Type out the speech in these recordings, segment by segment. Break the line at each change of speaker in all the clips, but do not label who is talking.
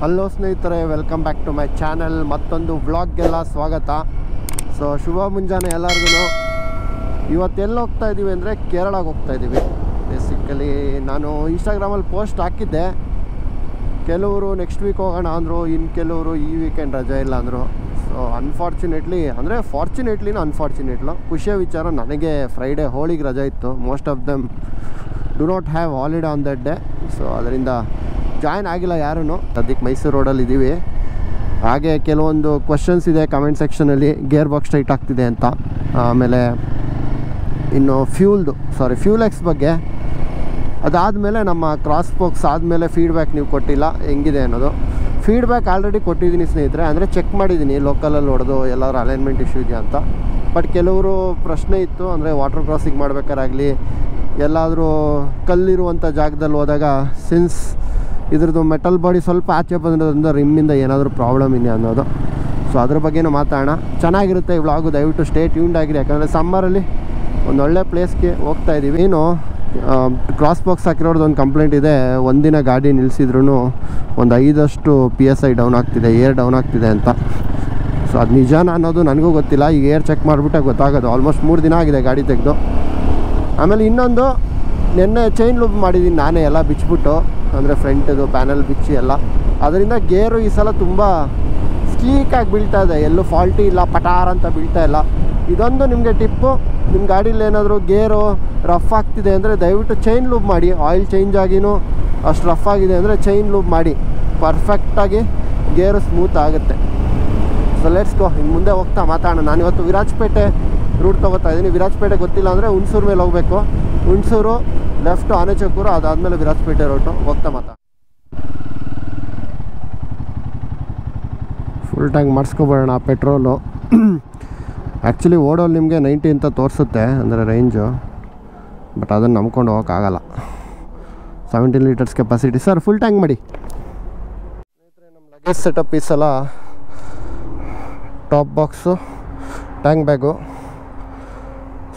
Hello ಸ್ನೇಹಿತರೆ, welcome back to my channel. ಮತ್ತೊಂದು ವ್ಲಾಗ್ಗೆಲ್ಲ ಸ್ವಾಗತ. ಸೊ ಶುಭ ಮುಂಜಾನೆ ಎಲ್ಲರಿಗೂ. ಇವತ್ತೆಲ್ಲಿ ಹೋಗ್ತಾ ಇದ್ದೀವಿ ಅಂದರೆ ಕೇರಳಕ್ಕೆ ಹೋಗ್ತಾ ಇದ್ದೀವಿ. ಬೇಸಿಕಲಿ ನಾನು ಇನ್ಸ್ಟಾಗ್ರಾಮಲ್ಲಿ ಪೋಸ್ಟ್ ಹಾಕಿದ್ದೆ. ಕೆಲವರು ನೆಕ್ಸ್ಟ್ ವೀಕ್ ಹೋಗೋಣ ಅಂದರು, ಇನ್ನು ಕೆಲವರು ಈ ವೀಕೆಂಡ್ ರಜೆ ಇಲ್ಲ ಅಂದರು. ಸೊ ಅನ್ಫಾರ್ಚುನೇಟ್ಲಿ ಅಂದರೆ ಫಾರ್ಚುನೇಟ್ಲಿನೂ ಅನ್ಫಾರ್ಚುನೇಟ್ಲು ಖುಷಿಯ ವಿಚಾರ, ನನಗೆ ಫ್ರೈಡೇ ಹೋಳಿಗೆ ರಜೆ ಇತ್ತು. Most of them do not have holiday on that day. So ಅದರಿಂದ ಜಾಯ್ನ್ ಆಗಿಲ್ಲ ಯಾರೂ. ಸದ್ಯಕ್ಕೆ ಮೈಸೂರು ರೋಡಲ್ಲಿ ಇದ್ದೀವಿ. ಹಾಗೆ ಕೆಲವೊಂದು ಕ್ವಶನ್ಸ್ ಇದೆ ಕಮೆಂಟ್ ಸೆಕ್ಷನಲ್ಲಿ, ಗೇರ್ ಬಾಕ್ಸ್ ಟೈಟ್ ಆಗ್ತಿದೆ ಅಂತ. ಆಮೇಲೆ ಇನ್ನು ಫ್ಯೂಲ್ ಎಕ್ಸ್ ಬಗ್ಗೆ. ಅದಾದಮೇಲೆ ನಮ್ಮ ಕ್ರಾಸ್ ಬಾಕ್ಸ್ ಆದಮೇಲೆ ಫೀಡ್ಬ್ಯಾಕ್ ನೀವು ಕೊಟ್ಟಿಲ್ಲ, ಹೆಂಗಿದೆ ಅನ್ನೋದು. ಫೀಡ್ಬ್ಯಾಕ್ ಆಲ್ರೆಡಿ ಕೊಟ್ಟಿದ್ದೀನಿ ಸ್ನೇಹಿತರೆ, ಅಂದರೆ ಚೆಕ್ ಮಾಡಿದ್ದೀನಿ ಲೋಕಲಲ್ಲಿ ಹೊಡೆದು ಎಲ್ಲರೂ ಅಲೈನ್ಮೆಂಟ್ ಇಶ್ಯೂ ಇದೆಯಾ ಅಂತ. ಬಟ್ ಕೆಲವರು ಪ್ರಶ್ನೆ ಇತ್ತು, ಅಂದರೆ ವಾಟರ್ ಕ್ರಾಸಿಂಗ್ ಮಾಡ್ಬೇಕಾರಾಗಲಿ ಎಲ್ಲಾದರೂ ಕಲ್ಲಿರುವಂಥ ಜಾಗದಲ್ಲಿ ಹೋದಾಗ ಸಿನ್ಸ್ ಇದ್ರದ್ದು ಮೆಟಲ್ ಬಾಡಿ ಸ್ವಲ್ಪ ಆಚೆ ಬಂದಿರೋದ್ರಿಂದ ರಿಮ್ಮಿಂದ ಏನಾದರೂ ಪ್ರಾಬ್ಲಮ್ ಇದೆ ಅನ್ನೋದು. ಸೊ ಅದ್ರ ಬಗ್ಗೆನೂ ಮಾತಾಡೋಣ. ಚೆನ್ನಾಗಿರುತ್ತೆ ಈ ವ್ಲಾಗು, ದಯವಿಟ್ಟು ಸ್ಟೇ ಟ್ಯೂನ್ಡ್ ಆಗಿರಿ. ಯಾಕಂದರೆ ಸಮ್ಮರಲ್ಲಿ ಒಂದು ಒಳ್ಳೆ ಪ್ಲೇಸ್ಗೆ ಹೋಗ್ತಾ ಇದ್ದೀವಿ. ಏನು ಕ್ರಾಸ್ ಬಾಕ್ಸ್ ಹಾಕಿರೋದು ಒಂದು ಕಂಪ್ಲೇಂಟ್ ಇದೆ, ಒಂದಿನ ಗಾಡಿ ನಿಲ್ಲಿಸಿದ್ರೂ ಒಂದು 5 PSI ಡೌನ್ ಆಗ್ತಿದೆ, ಏರ್ ಡೌನ್ ಆಗ್ತಿದೆ ಅಂತ. ಸೊ ಅದು ನಿಜಾನ ಅನ್ನೋದು ನನಗೂ ಗೊತ್ತಿಲ್ಲ. ಈಗ ಏರ್ ಚೆಕ್ ಮಾಡಿಬಿಟ್ಟೆ ಗೊತ್ತಾಗೋದು. ಆಲ್ಮೋಸ್ಟ್ 3 ದಿನ ಆಗಿದೆ ಗಾಡಿ ತೆಗೆದು. ಆಮೇಲೆ ಇನ್ನೊಂದು, ನೆನ್ನೆ ಚೈನ್ ಲೂಪ್ ಮಾಡಿದ್ದೀನಿ ನಾನೇ, ಎಲ್ಲ ಬಿಚ್ಚಿಬಿಟ್ಟು, ಅಂದರೆ ಫ್ರಂಟದು ಪ್ಯಾನಲ್ ಬಿಚ್ಚಿ ಎಲ್ಲ. ಅದರಿಂದ ಗೇರು ಈ ಸಲ ತುಂಬ ಸ್ಲೀಕಾಗಿ ಬೀಳ್ತಾ ಇದೆ, ಎಲ್ಲೂ ಫಾಲ್ಟಿ ಇಲ್ಲ, ಪಟಾರ್ ಅಂತ ಬೀಳ್ತಾ ಇಲ್ಲ. ಇದೊಂದು ನಿಮಗೆ ಟಿಪ್ಪು, ನಿಮ್ಮ ಗಾಡೀಲಿ ಏನಾದರೂ ಗೇರು ರಫ್ ಆಗ್ತಿದೆ ಅಂದರೆ ದಯವಿಟ್ಟು ಚೈನ್ ಲೂಪ್ ಮಾಡಿ. ಆಯಿಲ್ ಚೇಂಜ್ ಆಗಿನೂ ಅಷ್ಟು ರಫ್ ಆಗಿದೆ ಅಂದರೆ ಚೈನ್ ಲೂಪ್ ಮಾಡಿ, ಪರ್ಫೆಕ್ಟಾಗಿ ಗೇರು ಸ್ಮೂತ್ ಆಗುತ್ತೆ. ಸೊ ಲೆಟ್ಸ್ ಗೋ, ಇನ್ನು ಮುಂದೆ ಹೋಗ್ತಾ ಮಾತಾಡೋಣ. ನಾನಿವತ್ತು ವಿರಾಜಪೇಟೆ ರೂಟ್ ತೊಗೋತಾ ಇದ್ದೀನಿ. ವಿರಾಜಪೇಟೆ ಗೊತ್ತಿಲ್ಲ ಅಂದರೆ ಹುಣಸೂರು ಮೇಲೆ ಹೋಗಬೇಕು. ಹುಣಸೂರು ಲೆಫ್ಟು ಆನೆಚಕ್ಕೂರು, ಅದಾದಮೇಲೆ ವಿರಾಜಪೇಟೆ ರೂಟು. ಹೋಗ್ತಾ ಮಾತಾಡ. ಫುಲ್ ಟ್ಯಾಂಕ್ ಮಾಡಿಸ್ಕೊಬೇಡೋಣ ಪೆಟ್ರೋಲು. ಆ್ಯಕ್ಚುಲಿ ಓಡೋಲ್ಲಿ ನಿಮಗೆ 90 ಅಂತ ತೋರಿಸುತ್ತೆ, ಅಂದರೆ ರೇಂಜು. ಬಟ್ ಅದನ್ನು ನಂಬ್ಕೊಂಡು ಹೋಗೋಕ್ಕಾಗಲ್ಲ. 17 litres capacity. Sir full tank ಮಾಡಿ. ನಮ್ಮ ಲಗೇಜ್ ಸೆಟಪ್ ಈ ಸಲ top box, tank bag.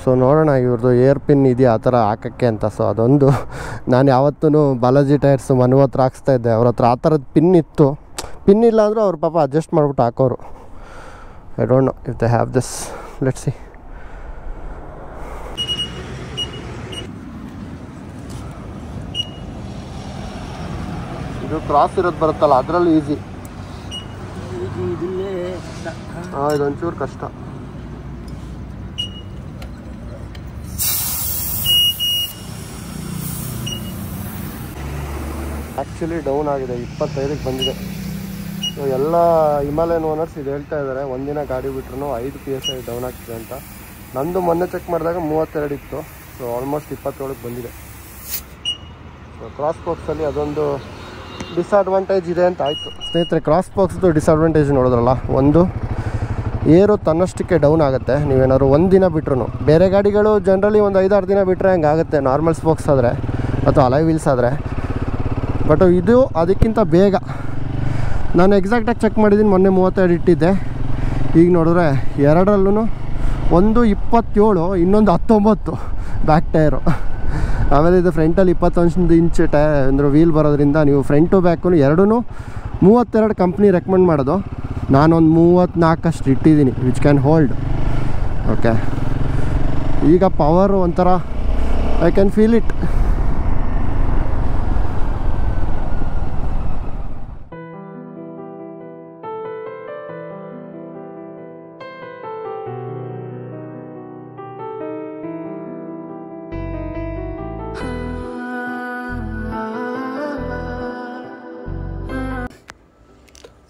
So ನೋಡೋಣ ಇವ್ರದ್ದು ಏರ್ ಪಿನ್ ಇದೆಯಾ ಆ ಥರ ಹಾಕೋಕ್ಕೆ ಅಂತ. ಸೊ ಅದೊಂದು ನಾನು ಯಾವತ್ತೂ ಬಾಲಾಜಿ ಟೈರ್ಸು ಮನೆ ಹತ್ರ ಹಾಕ್ಸ್ತಾ ಇದ್ದೆ. ಅವ್ರ ಹತ್ರ ಆ ಥರದ್ದು ಪಿನ್ ಇತ್ತು. ಪಿನ್ ಇಲ್ಲ ಅಂದರೂ ಅವ್ರ ಪಾಪ ಅಡ್ಜಸ್ಟ್ ಮಾಡಿಬಿಟ್ಟು ಹಾಕೋರು. I don't know if they have this. Let's see. ಇದು ಕ್ರಾಸ್ ಇರೋದು ಬರುತ್ತಲ್ಲ, ಅದರಲ್ಲೂ ಈಸಿ. ಹಾಂ, ಇದೊಂಚೂರು ಕಷ್ಟ. ಆ್ಯಕ್ಚುಲಿ ಡೌನ್ ಆಗಿದೆ, 25ಕ್ಕೆ ಬಂದಿದೆ. ಸೊ ಎಲ್ಲ ಹಿಮಾಲಯನ್ ಓನರ್ಸ್ ಇದು ಹೇಳ್ತಾ ಇದ್ದಾರೆ, ಒಂದಿನ ಗಾಡಿ ಬಿಟ್ರು 5 PSI ಡೌನ್ ಆಗ್ತಿದೆ ಅಂತ. ನಂದು ಮೊನ್ನೆ ಚೆಕ್ ಮಾಡಿದಾಗ 32 ಇತ್ತು. ಸೊ ಆಲ್ಮೋಸ್ಟ್ 27ಕ್ಕೆ ಬಂದಿದೆ. ಸೊ ಕ್ರಾಸ್ ಬಾಕ್ಸಲ್ಲಿ ಅದೊಂದು ಡಿಸ್ಅಡ್ವಾಂಟೇಜ್ ಇದೆ ಅಂತ ಆಯಿತು ಸ್ನೇಹಿತರೆ. ಕ್ರಾಸ್ ಬಾಕ್ಸ್ದು ಡಿಸ್ಅಡ್ವಾಂಟೇಜ್ ನೋಡಿದ್ರಲ್ಲ, ಒಂದು ಏರು ತನ್ನಷ್ಟಕ್ಕೆ ಡೌನ್ ಆಗುತ್ತೆ ನೀವೇನಾದ್ರು ಒಂದಿನ ಬಿಟ್ರು. ಬೇರೆ ಗಾಡಿಗಳು ಜನರಲಿ ಒಂದು 5-6 ದಿನ ಬಿಟ್ಟರೆ ಹಂಗೆ ಆಗುತ್ತೆ, ನಾರ್ಮಲ್ ಸ್ಪೋಕ್ಸ್ ಆದರೆ ಅಥವಾ ಅಲೈ ವೀಲ್ಸ್ ಆದರೆ. ಬಟ್ ಇದು ಅದಕ್ಕಿಂತ ಬೇಗ. ನಾನು ಎಕ್ಸಾಕ್ಟಾಗಿ ಚೆಕ್ ಮಾಡಿದ್ದೀನಿ, ಮೊನ್ನೆ 32 ಇಟ್ಟಿದ್ದೆ. ಈಗ ನೋಡಿದ್ರೆ ಎರಡರಲ್ಲೂ ಒಂದು 27, ಇನ್ನೊಂದು 19 ಬ್ಯಾಕ್ ಟೈರು. ಆಮೇಲೆ ಇದು ಫ್ರಂಟಲ್ಲಿ 21 ಇಂಚ್ ಅಂದರೆ ವೀಲ್ ಬರೋದ್ರಿಂದ ನೀವು ಫ್ರಂಟು ಬ್ಯಾಕು ಎರಡೂ 32 ಕಂಪ್ನಿ ರೆಕಮೆಂಡ್ ಮಾಡೋದು. ನಾನೊಂದು 34 ಇಟ್ಟಿದ್ದೀನಿ, ವಿಚ್ ಕ್ಯಾನ್ ಹೋಲ್ಡ್. ಓಕೆ, ಈಗ ಪವರು ಒಂಥರ ಐ ಕ್ಯಾನ್ ಫೀಲ್ ಇಟ್.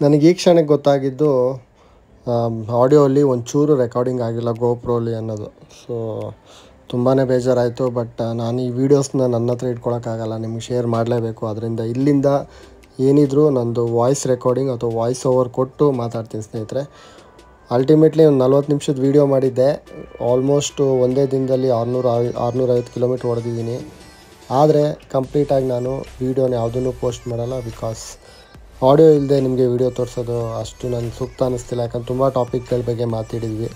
ನನಗೆ ಈ ಕ್ಷಣಕ್ಕೆ ಗೊತ್ತಾಗಿದ್ದು, ಆಡಿಯೋಲ್ಲಿ ಒಂಚೂರು ರೆಕಾರ್ಡಿಂಗ್ ಆಗಿಲ್ಲ ಗೋಪ್ರೋಲಿ ಅನ್ನೋದು. ಸೊ ತುಂಬಾ ಬೇಜಾರಾಯಿತು. ಬಟ್ ನಾನು ಈ ವೀಡಿಯೋಸ್ನ ನನ್ನ ಹತ್ರ ಇಟ್ಕೊಳಕ್ಕಾಗಲ್ಲ, ನಿಮ್ಗೆ ಶೇರ್ ಮಾಡಲೇಬೇಕು. ಅದರಿಂದ ಇಲ್ಲಿಂದ ಏನಿದ್ರು ನಂದು ವಾಯ್ಸ್ ರೆಕಾರ್ಡಿಂಗ್ ಅಥವಾ ವಾಯ್ಸ್ ಓವರ್ ಕೊಟ್ಟು ಮಾತಾಡ್ತೀನಿ ಸ್ನೇಹಿತರೆ. ಅಲ್ಟಿಮೇಟ್ಲಿ ಒಂದು 40 ನಿಮಿಷದ ವೀಡಿಯೋ ಮಾಡಿದ್ದೆ. ಆಲ್ಮೋಸ್ಟು ಒಂದೇ ದಿನದಲ್ಲಿ 650 ಕಿಲೋಮೀಟ್ರ್ ಹೊಡೆದಿದ್ದೀನಿ. ಆದರೆ ಕಂಪ್ಲೀಟಾಗಿ ನಾನು ವೀಡಿಯೋನ ಯಾವುದನ್ನು ಪೋಸ್ಟ್ ಮಾಡಲ್ಲ, ಬಿಕಾಸ್ ಆಡಿಯೋ ಇಲ್ಲದೆ ನಿಮಗೆ ವಿಡಿಯೋ ತೋರಿಸೋದು ಅಷ್ಟು ನನಗೆ ಸೂಕ್ತ ಅನ್ನಿಸ್ತಿಲ್ಲ. ಯಾಕಂದ್ರೆ ತುಂಬ ಟಾಪಿಕ್ಗಳ ಬಗ್ಗೆ ಮಾತಾಡಿದ್ವಿ,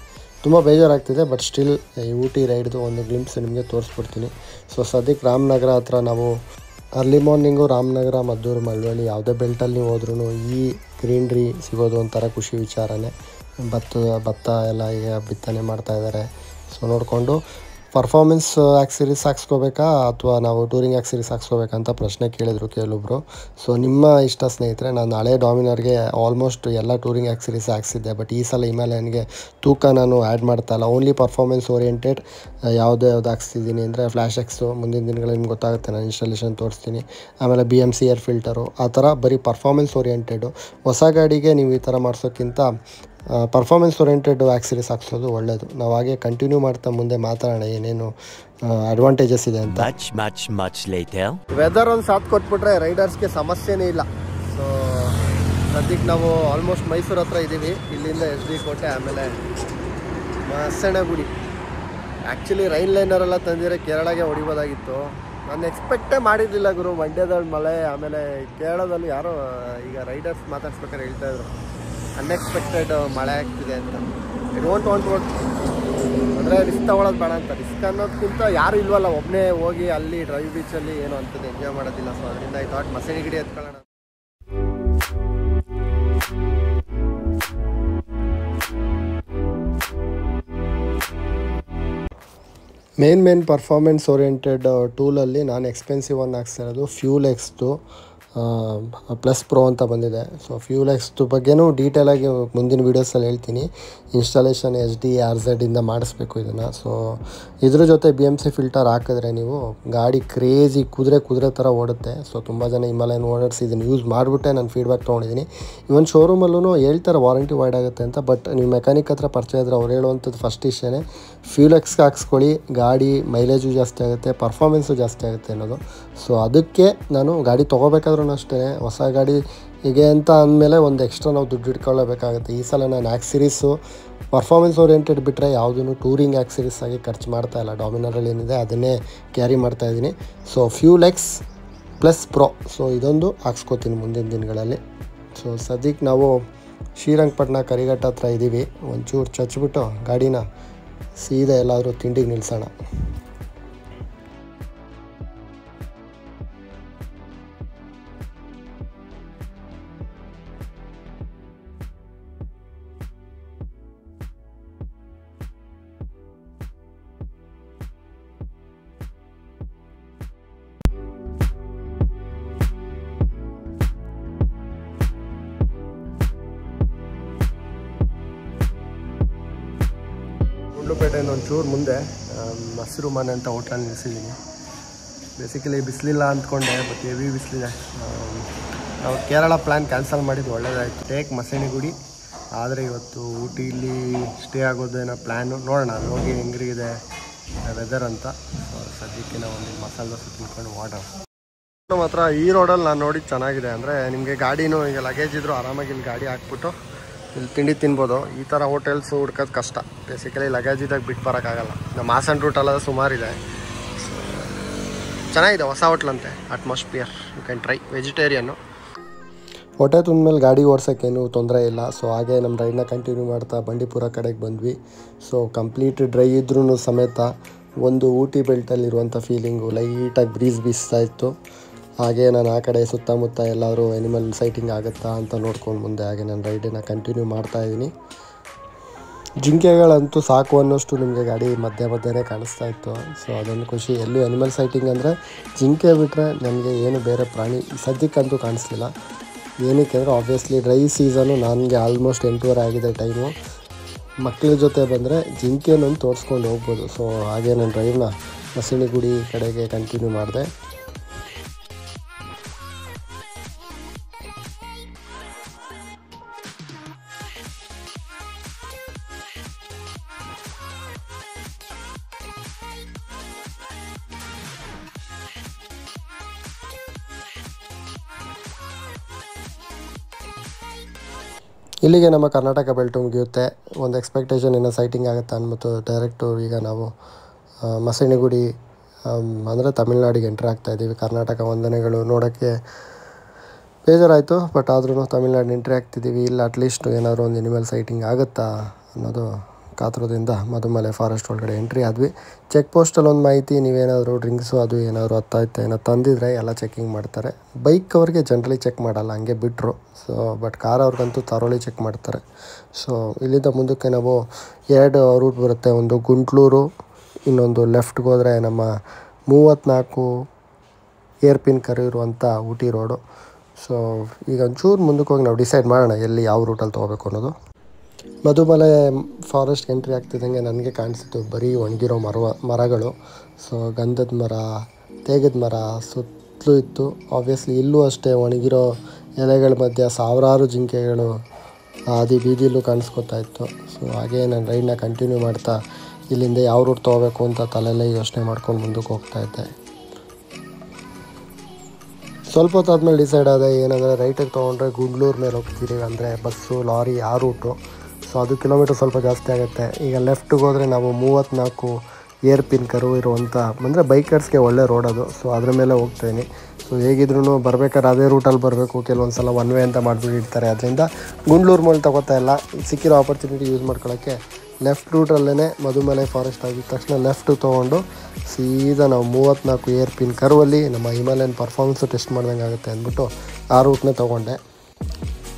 ತುಂಬ ಬೇಜಾರಾಗ್ತಿದೆ. ಬಟ್ ಸ್ಟಿಲ್ ಈ ಊಟಿ ರೈಡ್ದು ಒಂದು ಗ್ಲಿಂಪ್ಸ್ ನಿಮಗೆ ತೋರಿಸ್ಬಿಡ್ತೀನಿ. ಸೊ ಸದ್ಯಕ್ಕೆ ರಾಮನಗರ ಹತ್ರ ನಾವು ಅರ್ಲಿ ಮಾರ್ನಿಂಗು ರಾಮನಗರ, ಮದ್ದೂರು, ಮಳವಳ್ಳಿ ಯಾವುದೇ ಬೆಲ್ಟಲ್ಲಿ ನೀವು ಹೋದ್ರೂ ಈ ಗ್ರೀನ್ರಿ ಸಿಗೋದು ಒಂಥರ ಖುಷಿ ವಿಚಾರನೇ. ಭತ್ತ ಎಲ್ಲ ಈಗ ಬಿತ್ತನೆ ಮಾಡ್ತಾಯಿದ್ದಾರೆ. ಸೊ ನೋಡಿಕೊಂಡು ಪರ್ಫಾರ್ಮೆನ್ಸ್ ಆಕ್ಸರೀಸ್ ಹಾಕ್ಸ್ಕೋಬೇಕಾ ಅಥವಾ ನಾವು ಟೂರಿಂಗ್ ಆಕ್ಸರೀಸ್ ಹಾಕ್ಸ್ಕೋಬೇಕಂತ ಪ್ರಶ್ನೆ ಕೇಳಿದರು ಕೆಲವೊಬ್ಬರು. ಸೊ ನಿಮ್ಮ ಇಷ್ಟ ಸ್ನೇಹಿತರೆ. ನಾನು ಹಳೆ ಡಾಮಿನರ್ಗೆ ಆಲ್ಮೋಸ್ಟ್ ಎಲ್ಲ ಟೂರಿಂಗ್ ಆಕ್ಸರೀಸ್ ಹಾಕ್ಸಿದ್ದೆ. ಬಟ್ ಈ ಸಲ ಹಿಮಾಲಯನ್ಗೆ ತೂಕ ನಾನು ಆ್ಯಡ್ ಮಾಡ್ತಾಯಿಲ್ಲ. ಓನ್ಲಿ ಪರ್ಫಾರ್ಮೆನ್ಸ್ ಓರಿಯೆಂಟೆಡ್ ಯಾವುದು ಹಾಕ್ಸ್ತಿದ್ದೀನಿ ಅಂದರೆ ಫ್ಲ್ಯಾಶ್ ಎಕ್ಸು. ಮುಂದಿನ ದಿನಗಳಲ್ಲಿ ನಿಮ್ಗೆ ಗೊತ್ತಾಗುತ್ತೆ, ನಾನು ಇನ್ಸ್ಟಾಲೇಷನ್ ತೋರಿಸ್ತೀನಿ. ಆಮೇಲೆ BMC ಏರ್ ಫಿಲ್ಟರು, ಆ ಥರ ಬರೀ ಪರ್ಫಾರ್ಮೆನ್ಸ್ ಓರಿಯೆಂಟೆಡು. ಹೊಸ ಗಾಡಿಗೆ ನೀವು ಈ ಥರ ಮಾಡಿಸೋಕ್ಕಿಂತ ಪರ್ಫಾರ್ಮೆನ್ಸ್ ಓರಿಯೆಂಟೆಡ್ ಆಕ್ಸರೀಸ್ ಹಾಕ್ಸೋದು ಒಳ್ಳೆಯದು. ನಾವು ಹಾಗೆ ಕಂಟಿನ್ಯೂ ಮಾಡ್ತಾ ಮುಂದೆ ಮಾತಾಡೋಣ ಏನೇನು ಅಡ್ವಾಂಟೇಜಸ್ ಇದೆ ಅಂತ. ವೆದರ್ ಒಂದು ಸಾಥ್ ಕೊಟ್ಬಿಟ್ರೆ ರೈಡರ್ಸ್ಗೆ ಸಮಸ್ಯೆನೇ ಇಲ್ಲ. ಸೊ ಸದ್ಯಕ್ಕೆ ನಾವು ಆಲ್ಮೋಸ್ಟ್ ಮೈಸೂರು ಹತ್ರ ಇದ್ದೀವಿ. ಇಲ್ಲಿಂದ SD ಕೋಟೆ, ಆಮೇಲೆ ಮಸಣಗುಡಿ. Actually rain ಲೈನರೆಲ್ಲ ತಂದಿದ್ರೆ ಕೇರಳಗೆ ಹೊಡಿಬೋದಾಗಿತ್ತು. ನಾನು ಎಕ್ಸ್ಪೆಕ್ಟೇ ಮಾಡಿರಲಿಲ್ಲ ಗುರು. ಮಂಡ್ಯದಲ್ಲಿ ಮಳೆ, ಆಮೇಲೆ ಕೇರಳದಲ್ಲಿ ಯಾರೋ ಈಗ ರೈಡರ್ಸ್ ಮಾತಾಡ್ಸ್ಬೇಕಾದ್ರೆ ಹೇಳ್ತಾಯಿದ್ರು ಅನ್ಎಕ್ಸ್ಪೆಕ್ಟೆಡ್ ಮಳೆ ಆಗ್ತಿದೆ ಅಂತ. ಐ ಡೋಂಟ್ ವಾಂಟ್ ಅಂದರೆ ರಿಸ್ಕ್ ತೊಗೊಳೋದು ಬೇಡ ಅಂತ. ರಿಸ್ಕ್ ಅನ್ನೋದಕ್ಕಿಂತ ಯಾರು ಇಲ್ವಲ್ಲ, ಒಬ್ಬನೇ ಹೋಗಿ ಅಲ್ಲಿ ಡ್ರೈವ್ ಬೀಚಲ್ಲಿ ಏನೋ ಅಂತದ್ದು ಎಂಜಾಯ್ ಮಾಡೋದಿಲ್ಲ. ಸೊ ಅದರಿಂದ ಐ ಥಾಟ್ ಮಸಣಗಿರಿ ಎತ್ಕೊಳ್ಳೋಣ. ಮೇನ್ ಪರ್ಫಾರ್ಮೆನ್ಸ್ ಓರಿಯೆಂಟೆಡ್ ಟೂಲಲ್ಲಿ ನಾನು ಎಕ್ಸ್ಪೆನ್ಸಿವ್ ಒನ್ ಹಾಕ್ಸಿರೋದು ಫ್ಯೂಲ್ ಎಕ್ಸ್ದು ಪ್ಲಸ್ ಪ್ರೋ ಅಂತ ಬಂದಿದೆ. ಸೊ ಫ್ಯೂಲ್ ಎಕ್ಸ್ದು ಬಗ್ಗೆನೂ ಡೀಟೇಲಾಗಿ ಮುಂದಿನ ವೀಡಿಯೋಸಲ್ಲಿ ಹೇಳ್ತೀನಿ. ಇನ್ಸ್ಟಾಲೇಷನ್ SD RZ ಇಂದ ಮಾಡಿಸ್ಬೇಕು ಇದನ್ನು. ಸೊ ಇದ್ರ ಜೊತೆ BMC ಫಿಲ್ಟರ್ ಹಾಕಿದ್ರೆ ನೀವು ಗಾಡಿ ಕ್ರೇಜಿ ಕುದುರೆ ಥರ ಓಡುತ್ತೆ. ಸೊ ತುಂಬ ಜನ ಹಿಮಾಲಯನ್ ಓನರ್ಸ್ ಇದನ್ನು ಯೂಸ್ ಮಾಡಿಬಿಟ್ಟೆ ನಾನು ಫೀಡ್ಬ್ಯಾಕ್ ತೊಗೊಂಡಿದ್ದೀನಿ. ಇವನ್ ಶೋರೂಮಲ್ಲೂ ಹೇಳ್ತಾರೆ ವಾರಂಟಿ ವೈಡ್ ಆಗುತ್ತೆ ಅಂತ. ಬಟ್ ನೀವು ಮೆಕ್ಯಾನಿಕ್ ಹತ್ರ ಪರಿಚಯ ಇದ್ದರೆ ಅವ್ರು ಹೇಳುವಂಥದ್ದು ಫಸ್ಟ್ ಇಷ್ಟೇ, ಫ್ಯೂಲ್ ಎಕ್ಸ್ಗೆ ಹಾಕ್ಸ್ಕೊಳ್ಳಿ, ಗಾಡಿ ಮೈಲೇಜು ಜಾಸ್ತಿ ಆಗುತ್ತೆ, ಪರ್ಫಾರ್ಮೆನ್ಸು ಜಾಸ್ತಿ ಆಗುತ್ತೆ ಅನ್ನೋದು. ಸೊ ಅದಕ್ಕೆ ನಾನು ಗಾಡಿ ತೊಗೋಬೇಕಾದ್ರೂ ಅಷ್ಟೇ, ಹೊಸ ಗಾಡಿ ಹೀಗೆ ಅಂತ ಅಂದಮೇಲೆ ಒಂದು ಎಕ್ಸ್ಟ್ರಾ ನಾವು ದುಡ್ಡು ಇಟ್ಕೊಳ್ಳಬೇಕಾಗುತ್ತೆ. ಈ ಸಲ ನಾನು ಆಕ್ಸರೀಸು ಪರ್ಫಾರ್ಮೆನ್ಸ್ ಓರಿಯೆಂಟೆಡ್ ಬಿಟ್ಟರೆ ಯಾವುದೂ ಟೂರಿಂಗ್ ಆಕ್ಸರೀಸ್ ಆಗಿ ಖರ್ಚು ಮಾಡ್ತಾಯಿಲ್ಲ. ಡಾಮಿನರಲ್ಲಿ ಏನಿದೆ ಅದನ್ನೇ ಕ್ಯಾರಿ ಮಾಡ್ತಾಯಿದ್ದೀನಿ. So fuel X plus pro, so ಇದೊಂದು ಹಾಕ್ಸ್ಕೊತೀನಿ ಮುಂದಿನ ದಿನಗಳಲ್ಲಿ. ಸೊ ಸದ್ಯಕ್ಕೆ ನಾವು ಶ್ರೀರಂಗಪಟ್ಟಣ ಕರಿಘಟ್ಟ ಹತ್ರ ಇದ್ದೀವಿ. ಒಂಚೂರು ಚಚ್ಬಿಟ್ಟು ಗಾಡಿನ ಸೀದಾ ಎಲ್ಲಾದರೂ ತಿಂಡಿಗೆ ನಿಲ್ಲಿಸೋಣ. ಗುಂಡ್ಲುಪೇಟೆಯಿಂದ ಒಂಚೂರು ಮುಂದೆ ಹಸಿರು ಮನೆ ಅಂತ ಹೋಟ್ಲಲ್ಲಿ ನಿಲ್ಲಿಸಿದ್ದೀನಿ. ಬೇಸಿಕಲಿ ಬಿಸಿಲಿಲ್ಲ ಅಂದ್ಕೊಂಡೆ, ಬಟ್ ಹೆವಿ ಬಿಸಿಲಿದೆ. ನಾವು ಕೇರಳ ಪ್ಲ್ಯಾನ್ ಕ್ಯಾನ್ಸಲ್ ಮಾಡಿದ್ದು ಒಳ್ಳೆಯದಾಯಿತು. ಟೇಕ್ ಮಸಣಗುಡಿ. ಆದರೆ ಇವತ್ತು ಊಟಿಲಿ ಸ್ಟೇ ಆಗೋದೇನೋ ಪ್ಲ್ಯಾನು. ನೋಡೋಣ ಅಲ್ಲಿ ಹೋಗಿ ಹೆಂಗಿದೆ ವೆದರ್ ಅಂತ. ಸದ್ಯಕ್ಕೆ ನಾವು ಒಂದು ಮಸಾಲೆ ದೋಸೆ ತಿನ್ಕೊಂಡು ಮಾಡೋಣ. ಮಾತ್ರ ಈ ರೋಡಲ್ಲಿ ನಾನು ನೋಡಿದ್ದು ಚೆನ್ನಾಗಿದೆ. ಅಂದರೆ ನಿಮಗೆ ಗಾಡಿನೂ ಈಗ ಲಗೇಜ್ ಇದ್ದರೂ ಆರಾಮಾಗಿ ಇಲ್ಲಿ ಗಾಡಿ ಹಾಕ್ಬಿಟ್ಟು ಇಲ್ಲಿ ತಿಂಡಿ ತಿನ್ಬೋದು. ಈ ಥರ ಹೋಟೆಲ್ಸು ಹುಡ್ಕೋದು ಕಷ್ಟ. ಬೇಸಿಕಲಿ ಲಗೇಜ್ ಇದ್ದಾಗ ಬಿಟ್ಟು ಬರೋಕ್ಕಾಗಲ್ಲ. ನಮ್ಮ ಹಾಸನ್ ರೂಟಲ್ಲ ಸುಮಾರಿದೆ. ಚೆನ್ನಾಗಿದೆ, ಹೊಸ ಹೋಟ್ಲಂತೆ, atmosphere. You can try. Vegetarian. ಹೊಟ್ಟೆ ತುಂದ್ಮೇಲೆ ಗಾಡಿ ಓಡ್ಸೋಕ್ಕೇನು ತೊಂದರೆ ಇಲ್ಲ. ಸೊ ಹಾಗೆ ನಮ್ಮ ರೈಡ್ನ ಕಂಟಿನ್ಯೂ ಮಾಡ್ತಾ ಬಂಡೀಪುರ ಕಡೆಗೆ ಬಂದ್ವಿ. ಸೊ ಕಂಪ್ಲೀಟ್ ಡ್ರೈ ಇದ್ರೂ ಸಮೇತ ಒಂದು ಊಟಿ ಬೆಲ್ಟಲ್ಲಿರುವಂಥ ಫೀಲಿಂಗು, ಲೈಟಾಗಿ ಬ್ರೀಸ್ ಬೀಸ್ತಾ ಇತ್ತು. ಹಾಗೆ ನಾನು ಆ ಕಡೆ ಸುತ್ತಮುತ್ತ ಎಲ್ಲಾದರೂ ಎನಿಮಲ್ ಸೈಟಿಂಗ್ ಆಗುತ್ತಾ ಅಂತ ನೋಡ್ಕೊಂಡು ಮುಂದೆ ಹಾಗೆ ನಾನು ರೈಡನ್ನು ಕಂಟಿನ್ಯೂ ಮಾಡ್ತಾಯಿದ್ದೀನಿ. ಜಿಂಕೆಗಳಂತೂ ಸಾಕು ಅನ್ನೋಷ್ಟು ನಿಮಗೆ ಗಾಡಿ ಮಧ್ಯೆ ಕಾಣಿಸ್ತಾ ಇತ್ತು. ಸೊ ಅದೊಂದು ಖುಷಿ. ಎಲ್ಲೂ ಎನಿಮಲ್ ಸೈಟಿಂಗ್ ಅಂದರೆ ಜಿಂಕೆ ಬಿಟ್ಟರೆ ನನಗೆ ಏನು ಬೇರೆ ಪ್ರಾಣಿ ಸದ್ಯಕ್ಕಂತೂ ಕಾಣಿಸ್ಲಿಲ್ಲ. ಏನಕ್ಕೆ ಅಂದರೆ ಆಬ್ವಿಯಸ್ಲಿ ಡ್ರೈ ಸೀಸನು, ನನಗೆ ಆಲ್ಮೋಸ್ಟ್ 8:30 ಆಗಿದೆ ಟೈಮು. ಮಕ್ಕಳ ಜೊತೆ ಬಂದರೆ ಜಿಂಕೆನೊಂದು ತೋರಿಸ್ಕೊಂಡು ಹೋಗ್ಬೋದು. ಸೊ ಹಾಗೆ ನಾನು ಡ್ರೈವ್ನ ಮಸಣಗುಡಿ ಕಡೆಗೆ ಕಂಟಿನ್ಯೂ ಮಾಡಿದೆ. ಇಲ್ಲಿಗೆ ನಮ್ಮ ಕರ್ನಾಟಕ ಬೆಲ್ಟು ಮುಗಿಯುತ್ತೆ. ಒಂದು ಎಕ್ಸ್ಪೆಕ್ಟೇಷನ್ ಏನೋ ಸೈಟಿಂಗ್ ಆಗುತ್ತೆ ಅಂದ್ಬಿಟ್ಟು ಡೈರೆಕ್ಟು ಈಗ ನಾವು ಮಸಣಗುಡಿ ಅಂದರೆ ತಮಿಳ್ನಾಡಿಗೆ ಎಂಟ್ರ್ ಆಗ್ತಾಯಿದ್ದೀವಿ. ಕರ್ನಾಟಕ ವಂದನೆಗಳು ನೋಡೋಕ್ಕೆ ಬೇಜಾರಾಯಿತು, ಬಟ್ ಆದ್ರೂ ತಮಿಳ್ನಾಡಿನ ಎಂಟ್ರಿ ಆಗ್ತಿದ್ದೀವಿ. ಇಲ್ಲ ಅಟ್ಲೀಸ್ಟ್ ಏನಾದರೂ ಒಂದು ಎನಿಮಲ್ ಸೈಟಿಂಗ್ ಆಗುತ್ತಾ ಅನ್ನೋದು ಕಾತುರದಿಂದ ಮಧುಮಲೆ ಫಾರೆಸ್ಟ್ ಒಳಗಡೆ ಎಂಟ್ರಿ ಆದ್ವಿ. ಚೆಕ್ ಪೋಸ್ಟಲ್ಲಿ ಒಂದು ಮಾಹಿತಿ, ನೀವೇನಾದರೂ ಡ್ರಿಂಕ್ಸು ಅದು ಏನಾದರೂ ಹತ್ತಾಯ್ತು ಏನೋ ತಂದಿದ್ರೆ ಎಲ್ಲ ಚೆಕಿಂಗ್ ಮಾಡ್ತಾರೆ. ಬೈಕ್ ಅವ್ರಿಗೆ ಜನರಲಿ ಚೆಕ್ ಮಾಡಲ್ಲ, ಹಂಗೆ ಬಿಟ್ಟರು. ಸೊ ಬಟ್ ಕಾರ್ ಅವ್ರಿಗಂತೂ ತರೋಲಿ ಚೆಕ್ ಮಾಡ್ತಾರೆ. ಸೊ ಇಲ್ಲಿಂದ ಮುಂದಕ್ಕೆ ನಾವು 2 ರೂಟ್ ಬರುತ್ತೆ. ಒಂದು ಗುಂಟ್ಲೂರು, ಇನ್ನೊಂದು ಲೆಫ್ಟ್ಗೆ ಹೋದರೆ ನಮ್ಮ 34 ಏರ್ ಪಿನ್ ಕರ್ವ್ ಇರುವಂಥ ಊಟಿ ರೋಡು. ಸೊ ಈಗ ಒಂಚೂರು ಮುಂದಕ್ಕೆ ಹೋಗಿ ನಾವು ಡಿಸೈಡ್ ಮಾಡೋಣ ಎಲ್ಲಿ ಯಾವ ರೂಟಲ್ಲಿ ತೊಗೋಬೇಕು ಅನ್ನೋದು. ಮಧುಮಲೆ ಫಾರೆಸ್ಟ್ ಎಂಟ್ರಿ ಆಗ್ತಿದ್ದಂಗೆ ನನಗೆ ಕಾಣಿಸಿತ್ತು ಬರೀ ಒಣಗಿರೋ ಮರಗಳು. ಸೊ ಗಂಧದ ಮರ, ತೇಗದ ಮರ ಸುತ್ತಲೂ ಇತ್ತು. ಆಬ್ವಿಯಸ್ಲಿ ಇಲ್ಲೂ ಅಷ್ಟೇ ಒಣಗಿರೋ ಎಲೆಗಳ ಮಧ್ಯೆ ಸಾವಿರಾರು ಜಿಂಕೆಗಳು ಆದಿ ಬೀದಿಲೂ ಕಾಣಿಸ್ಕೊತಾ ಇತ್ತು. ಸೊ ಹಾಗೆ ನಾನು ರೈಡ್ನ ಕಂಟಿನ್ಯೂ ಮಾಡ್ತಾ ಇಲ್ಲಿಂದ ಯಾವ ರೂಟ್ ತೊಗೋಬೇಕು ಅಂತ ತಲೆಯಲ್ಲೇ ಯೋಚನೆ ಮಾಡ್ಕೊಂಡು ಮುಂದಕ್ಕೆ ಹೋಗ್ತಾಯಿದ್ದೆ. ಸ್ವಲ್ಪ ಹೊತ್ತಾದ್ಮೇಲೆ ಡಿಸೈಡ್ ಆದ ಏನಂದರೆ ರೈಟಿಗೆ ತೊಗೊಂಡ್ರೆ ಗುಂಡ್ಲೂರು ಮೇಲೆ ಹೋಗ್ತೀರಿ, ಅಂದರೆ ಬಸ್ಸು ಲಾರಿ ಆ ರೂಟು. ಸೊ ಅದು ಕಿಲೋಮೀಟ್ರ್ ಸ್ವಲ್ಪ ಜಾಸ್ತಿ ಆಗುತ್ತೆ. ಈಗ ಲೆಫ್ಟಿಗೆ ಹೋದರೆ ನಾವು 34 ಏರ್ ಪಿನ್ ಕರ್ವ್ ಇರುವಂಥ, ಅಂದರೆ ಬೈಕರ್ಸ್ಗೆ ಒಳ್ಳೆ ರೋಡ್ ಅದು. ಸೊ ಅದ್ರ ಮೇಲೆ ಹೋಗ್ತೀನಿ. ಸೊ ಹೇಗಿದ್ರೂ ಬರ್ಬೇಕಾದ್ರೆ ಅದೇ ರೂಟಲ್ಲಿ ಬರಬೇಕು. ಕೆಲವೊಂದು ಸಲ ಒನ್ ವೇ ಅಂತ ಮಾಡಿಬಿಟ್ಟಿರ್ತಾರೆ. ಅದರಿಂದ ಗುಂಡ್ಲೂರು ಮೇಲೆ ತಗೋತಾ ಇಲ್ಲ, ಸಿಕ್ಕಿರೋ ಆಪರ್ಚುನಿಟಿ ಯೂಸ್ ಮಾಡ್ಕೊಳ್ಳೋಕ್ಕೆ ಲೆಫ್ಟ್ ರೂಟಲ್ಲೇ ಮಧುಮಲೆ ಫಾರೆಸ್ಟ್ ಆಗಿದ ತಕ್ಷಣ ಲೆಫ್ಟ್ ತೊಗೊಂಡು ಸೀದಾ ನಾವು 34 ಏರ್ ಪಿನ್ ಕರ್ವಲ್ಲಿ ನಮ್ಮ ಹಿಮಾಲಯನ್ ಪರ್ಫಾರ್ಮೆನ್ಸು ಟೆಸ್ಟ್ ಮಾಡ್ದಂಗೆ ಆಗುತ್ತೆ ಅಂದ್ಬಿಟ್ಟು ಆ ರೂಟ್ನೇ ತೊಗೊಂಡೆ.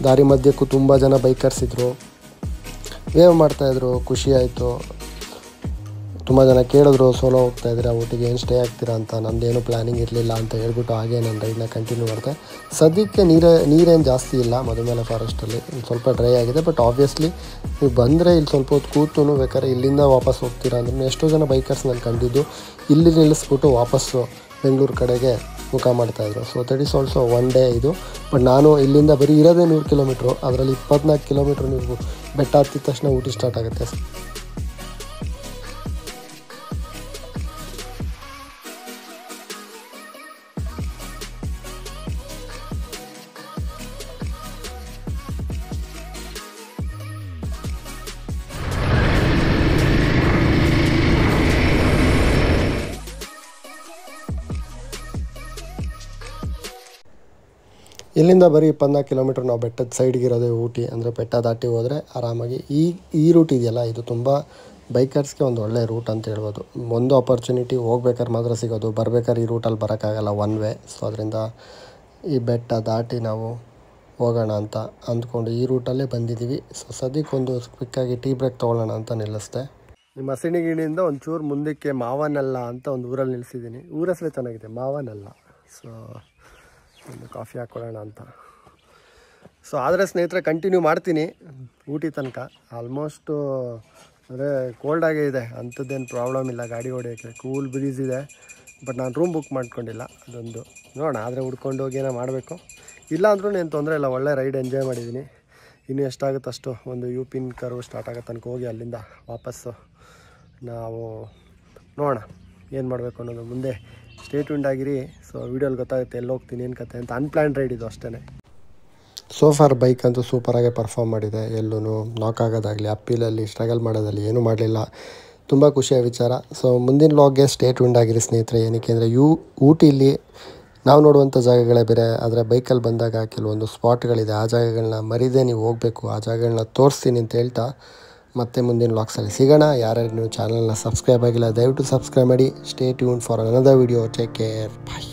ದಾರಿ ಮಧ್ಯಕ್ಕೂ ತುಂಬ ಜನ ಬೈಕರ್ಸ್ ಇದ್ದರು, ವೇವ್ ಮಾಡ್ತಾಯಿದ್ರು, ಖುಷಿ ಆಯಿತು. ತುಂಬ ಜನ ಕೇಳಿದ್ರು ಸೋಲೋ ಹೋಗ್ತಾಯಿದ್ರೆ ಆ ಊಟಿಗೆ ಏನು ಸ್ಟೇ ಆಗ್ತೀರಾ ಅಂತ. ನಮ್ಮದೇನು ಪ್ಲ್ಯಾನಿಂಗ್ ಇರಲಿಲ್ಲ ಅಂತ ಹೇಳ್ಬಿಟ್ಟು ಹಾಗೆ ನಾನು ರೈಡ್ನ ಕಂಟಿನ್ಯೂ ಮಾಡಿದೆ. ಸದ್ಯಕ್ಕೆ ನೀರೇನು ಜಾಸ್ತಿ ಇಲ್ಲ ಮಧುಮಲೆ ಫಾರೆಸ್ಟಲ್ಲಿ, ಸ್ವಲ್ಪ ಡ್ರೈ ಆಗಿದೆ. ಬಟ್ ಆಬ್ವಿಯಸ್ಲಿ ನೀವು ಬಂದರೆ ಇಲ್ಲಿ ಸ್ವಲ್ಪ ಹೊತ್ತು ಕೂತು ಬೇಕಾದ್ರೆ ಇಲ್ಲಿಂದ ವಾಪಸ್ ಹೋಗ್ತೀರಾ ಅಂದ್ರೆ ಎಷ್ಟೋ ಜನ ಬೈಕರ್ಸ್ ನಾನು ಕಂಡಿದ್ದು ಇಲ್ಲಿ ನಿಲ್ಲಿಸ್ಬಿಟ್ಟು ವಾಪಸ್ಸು ಬೆಂಗಳೂರು ಕಡೆಗೆ ಮುಖ ಮಾಡ್ತಾಯಿದ್ರು. So that is also one day ಇದು. ಬಟ್ ನಾನು ಇಲ್ಲಿಂದ ಬರೀ ಇರೋದೇ 100 ಕಿಲೋಮೀಟ್ರು, ಅದರಲ್ಲಿ 24 ಕಿಲೋಮೀಟ್ರ್ ನೀವು ಬೆಟ್ಟ ಹತ್ತಿದ ತಕ್ಷಣ ಊಟಿ ಸ್ಟಾರ್ಟ್ ಆಗುತ್ತೆ. ಇಲ್ಲಿಂದ ಬರೀ 24 ಕಿಲೋಮೀಟ್ರ್ ನಾವು ಬೆಟ್ಟದ ಸೈಡ್ಗಿರೋದೇ ಊಟಿ, ಅಂದರೆ ಬೆಟ್ಟ ದಾಟಿ ಹೋದರೆ ಆರಾಮಾಗಿ ಈ ರೂಟ್ ಇದೆಯಲ್ಲ, ಇದು ತುಂಬ ಬೈಕರ್ಸ್ಗೆ ಒಂದು ಒಳ್ಳೆಯ ರೂಟ್ ಅಂತ ಹೇಳ್ಬೋದು. ಒಂದು ಆಪರ್ಚುನಿಟಿ ಹೋಗ್ಬೇಕಾದ್ರೆ ಮಾತ್ರ ಸಿಗೋದು, ಬರ್ಬೇಕಾದ್ರೆ ಈ ರೂಟಲ್ಲಿ ಬರೋಕ್ಕಾಗಲ್ಲ, ಒನ್ ವೇ. ಸೊ ಅದರಿಂದ ಈ ಬೆಟ್ಟ ದಾಟಿ ನಾವು ಹೋಗೋಣ ಅಂತ ಅಂದ್ಕೊಂಡು ಈ ರೂಟಲ್ಲೇ ಬಂದಿದ್ದೀವಿ. ಸೊ ಸದ್ಯಕ್ಕೊಂದು ಕ್ವಿಕ್ಕಾಗಿ ಟೀ ಬ್ರೇಕ್ ತೊಗೊಳ್ಳೋಣ ಅಂತ ನಿಲ್ಲಿಸ್ದೆ. ನಿಮ್ಮ ಮಸಣಿಗಿಣಿಯಿಂದ ಒಂಚೂರು ಮುಂದಕ್ಕೆ ಮಾವನಲ್ಲ ಅಂತ ಒಂದು ಊರಲ್ಲಿ ನಿಲ್ಲಿಸಿದ್ದೀನಿ. ಊರ ಹೆಸರೇ ಚೆನ್ನಾಗಿದೆ, ಮಾವನಲ್ಲ. ಸೊ ಒಂದು ಕಾಫಿ ಹಾಕ್ಕೊಳ್ಳೋಣ ಅಂತ. ಸೊ ಆದರೆ ಸ್ನೇಹಿತರೆ ಕಂಟಿನ್ಯೂ ಮಾಡ್ತೀನಿ ಊಟಿ ತನಕ. ಆಲ್ಮೋಸ್ಟು ಅಂದರೆ ಕೋಲ್ಡಾಗೇ ಇದೆ, ಅಂಥದ್ದೇನು ಪ್ರಾಬ್ಲಮ್ ಇಲ್ಲ ಗಾಡಿ ಹೊಡೆಯೋಕ್ಕೆ, ಕೂಲ್ ಬ್ರೀಸ್ ಇದೆ. ಬಟ್ ನಾನು ರೂಮ್ ಬುಕ್ ಮಾಡ್ಕೊಂಡಿಲ್ಲ, ಅದೊಂದು ನೋಡೋಣ. ಆದರೆ ಹುಡ್ಕೊಂಡು ಹೋಗಿ ಏನೋ ಮಾಡಬೇಕು. ಇಲ್ಲ ಅಂದ್ರೂ ಏನು ತೊಂದರೆ ಇಲ್ಲ, ಒಳ್ಳೆ ರೈಡ್ ಎಂಜಾಯ್ ಮಾಡಿದ್ದೀನಿ. ಇನ್ನೂ ಎಷ್ಟಾಗುತ್ತೆ ಅಷ್ಟು, ಒಂದು ಯು ಪಿನ್ ಕರ್ವ್ ಸ್ಟಾರ್ಟ್ ಆಗೋ ತನಕ ಹೋಗಿ ಅಲ್ಲಿಂದ ವಾಪಸ್ಸು ನಾವು ನೋಡೋಣ ಏನು ಮಾಡಬೇಕು ಅನ್ನೋದು. ಮುಂದೆ ಸ್ಟೇ ಟ್ಯೂನ್ಡ್ ಆಗಿರಿ. ಸೊ ವೀಡಿಯೋಲಿ ಗೊತ್ತಾಗುತ್ತೆ ಎಲ್ಲಿ ಹೋಗ್ತೀನಿ ಏನು ಕತೆ ಅಂತ. ಅನ್ಪ್ಲ್ಯಾನ್ಡ್ ರೈಡ್ ಇದು ಅಷ್ಟೇ. ಸೋಫಾರ್ ಬೈಕ್ ಅಂತೂ ಸೂಪರಾಗಿ ಪರ್ಫಾರ್ಮ್ ಮಾಡಿದೆ. ಎಲ್ಲೂ ನಾಕ್ ಆಗೋದಾಗಲಿ, ಅಪ್ಪೀಲಲ್ಲಿ ಸ್ಟ್ರಗಲ್ ಮಾಡೋದಾಗಲಿ ಏನೂ ಮಾಡಲಿಲ್ಲ. ತುಂಬ ಖುಷಿಯ ವಿಚಾರ. ಸೊ ಮುಂದಿನ ಲಾಗ್ಗೆ ಸ್ಟೇ ಟ್ಯೂನ್ಡ್ ಆಗಿರಿ ಸ್ನೇಹಿತರೆ. ಏನಕ್ಕೆ ಅಂದರೆ ಊಟಿಲಿ ನಾವು ನೋಡುವಂಥ ಜಾಗಗಳೇ ಬೇರೆ, ಆದರೆ ಬೈಕಲ್ಲಿ ಬಂದಾಗ ಕೆಲವೊಂದು ಸ್ಪಾಟ್ಗಳಿದೆ, ಆ ಜಾಗಗಳನ್ನ ಮರಿದೇ ನೀವು ಹೋಗಬೇಕು. ಆ ಜಾಗಗಳನ್ನ ತೋರಿಸ್ತೀನಿ ಅಂತ ಹೇಳ್ತಾ ಮತ್ತೆ ಮುಂದಿನ ವ್ಲಾಗ್ಸಲ್ಲಿ ಸಿಗೋಣ. ಯಾರ್ಯಾರು ನೀವು ಚಾನಲ್ನ ಸಬ್ಸ್ಕ್ರೈಬ್ ಆಗಿಲ್ಲ ದಯವಿಟ್ಟು ಸಬ್ಸ್ಕ್ರೈಬ್ ಮಾಡಿ. Stay tune for another video. Take care, bye.